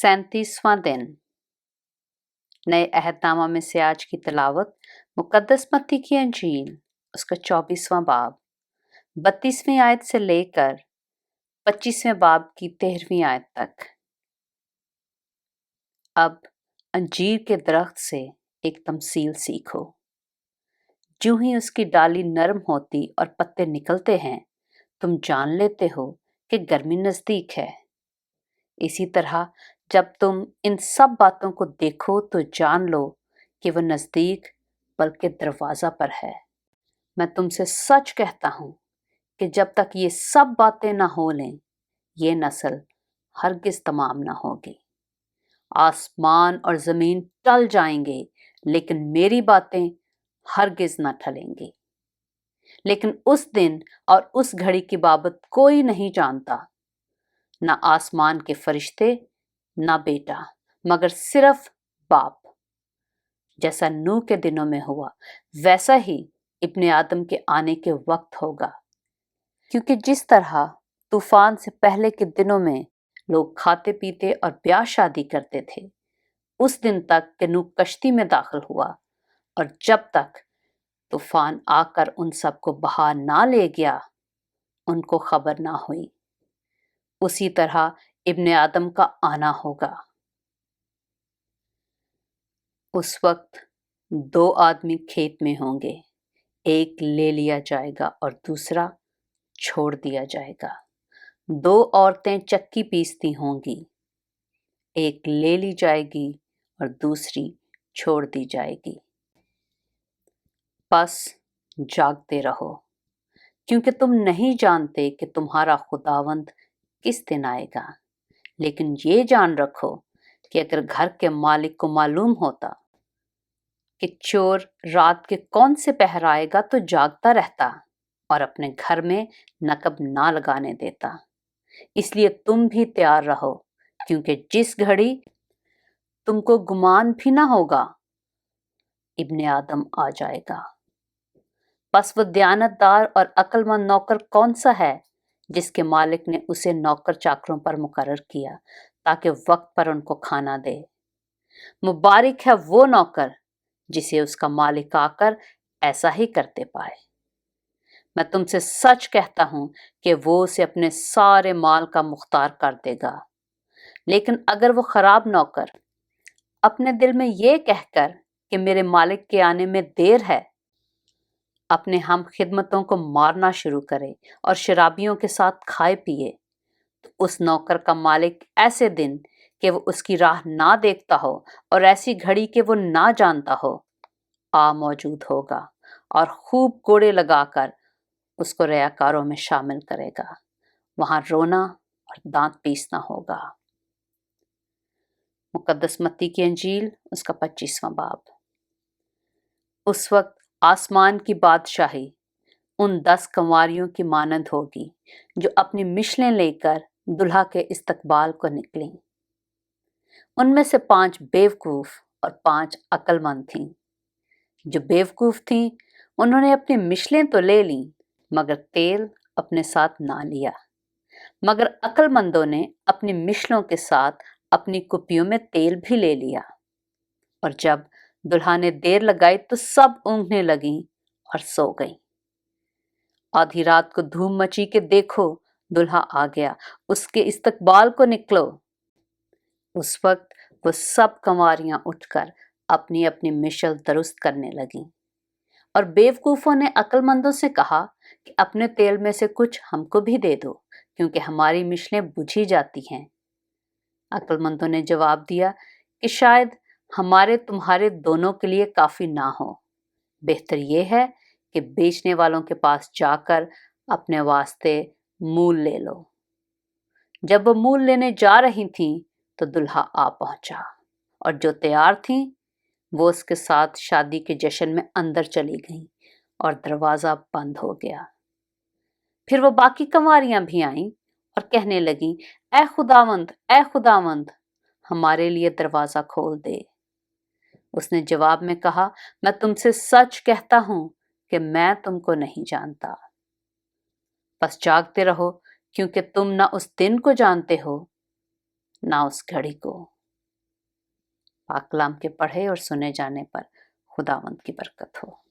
37वां दिन। नए अहदनामा में से आज की तिलावत मुकद्दस मत्ती की अंजील उसका 24वां बाब 32वीं आयत से लेकर 25वें बाब की 13वीं आयत तक। अब अंजीर के दरख्त से एक तमसील सीखो। जो ही उसकी डाली नरम होती और पत्ते निकलते हैं, तुम जान लेते हो कि गर्मी नजदीक है। इसी तरह जब तुम इन सब बातों को देखो तो जान लो कि वह नजदीक बल्कि दरवाजा पर है। मैं तुमसे सच कहता हूं कि जब तक ये सब बातें ना हो लें, ये नस्ल हरगिज तमाम ना होगी। आसमान और जमीन टल जाएंगे, लेकिन मेरी बातें हरगिज ना टलेंगी। लेकिन उस दिन और उस घड़ी की बाबत कोई नहीं जानता, ना आसमान के फरिश्ते, ना बेटा, मगर सिर्फ बाप। जैसा नूह के दिनों में हुआ, वैसा ही इब्ने आदम के आने के वक्त होगा। क्योंकि जिस तरह तूफान से पहले के दिनों में लोग खाते पीते और ब्याह शादी करते थे, उस दिन तक कि नूह कश्ती में दाखिल हुआ, और जब तक तूफान आकर उन सबको बहा ना ले गया, उनको खबर ना हुई, उसी तरह इब्ने आदम का आना होगा। उस वक्त 2 आदमी खेत में होंगे, एक ले लिया जाएगा और दूसरा छोड़ दिया जाएगा। 2 औरतें चक्की पीसती होंगी, एक ले ली जाएगी और दूसरी छोड़ दी जाएगी। बस जागते रहो, क्योंकि तुम नहीं जानते कि तुम्हारा खुदावंद किस दिन आएगा। लेकिन ये जान रखो कि अगर घर के मालिक को मालूम होता कि चोर रात के कौन से पहर आएगा, तो जागता रहता और अपने घर में नकब ना लगाने देता। इसलिए तुम भी तैयार रहो, क्योंकि जिस घड़ी तुमको गुमान भी ना होगा, इब्ने आदम आ जाएगा। बस वो दयानतदार और अक्लमंद नौकर कौन सा है जिसके मालिक ने उसे नौकर चाकरों पर मुकर्रर किया ताकि वक्त पर उनको खाना दे। मुबारक है वो नौकर जिसे उसका मालिक आकर ऐसा ही करते पाए। मैं तुमसे सच कहता हूं कि वो उसे अपने सारे माल का मुख्तार कर देगा। लेकिन अगर वो खराब नौकर अपने दिल में ये कहकर कि मेरे मालिक के आने में देर है, अपने हम खिदमतों को मारना शुरू करे और शराबियों के साथ खाए पिए, तो उस नौकर का मालिक ऐसे दिन कि वो उसकी राह ना देखता हो और ऐसी घड़ी कि वो ना जानता हो, आ मौजूद होगा और खूब कोड़े लगाकर उसको रयाकारों में शामिल करेगा। वहां रोना और दांत पीसना होगा। मुकद्दस मत्ती की अंजील उसका 25वां बाब। उस वक्त आसमान की बादशाही उन 10 कंवारियों की मानंद होगी जो अपनी मिशलें लेकर दुल्हा के इस्तकबाल को निकली। उनमें से 5 बेवकूफ और 5 अक्लमंद थीं। जो बेवकूफ थीं, उन्होंने अपनी मिशलें तो ले लीं, मगर तेल अपने साथ ना लिया। मगर अक्लमंदों ने अपनी मिशलों के साथ अपनी कुपियों में तेल भी ले लिया। और जब दुल्हा ने देर लगाई तो सब ऊँघने लगीं और सो गईं। आधी रात को धूम मची के देखो, दुल्हा आ गया, उसके इस्तकबाल को निकलो। उस वक्त वो सब कंवारियां उठकर अपनी अपनी मिशल दुरुस्त करने लगीं। और बेवकूफों ने अक्लमंदों से कहा कि अपने तेल में से कुछ हमको भी दे दो, क्योंकि हमारी मिशलें बुझी जाती हैं। अक्लमंदों ने जवाब दिया कि शायद हमारे तुम्हारे दोनों के लिए काफी ना हो। बेहतर यह है कि बेचने वालों के पास जाकर अपने वास्ते मूल ले लो। जब वो मूल लेने जा रही थीं, तो दुल्हा आ पहुंचा, और जो तैयार थीं वो उसके साथ शादी के जश्न में अंदर चली गईं और दरवाजा बंद हो गया। फिर वो बाकी कंवारियां भी आईं और कहने लगीं, ऐ खुदावंद, हमारे लिए दरवाजा खोल दे। उसने जवाब में कहा, मैं तुमसे सच कहता हूं कि मैं तुमको नहीं जानता। बस जागते रहो, क्योंकि तुम ना उस दिन को जानते हो, ना उस घड़ी को। پاک کلام کے پڑھے اور سنے جانے پر خداوند کی برکت ہو۔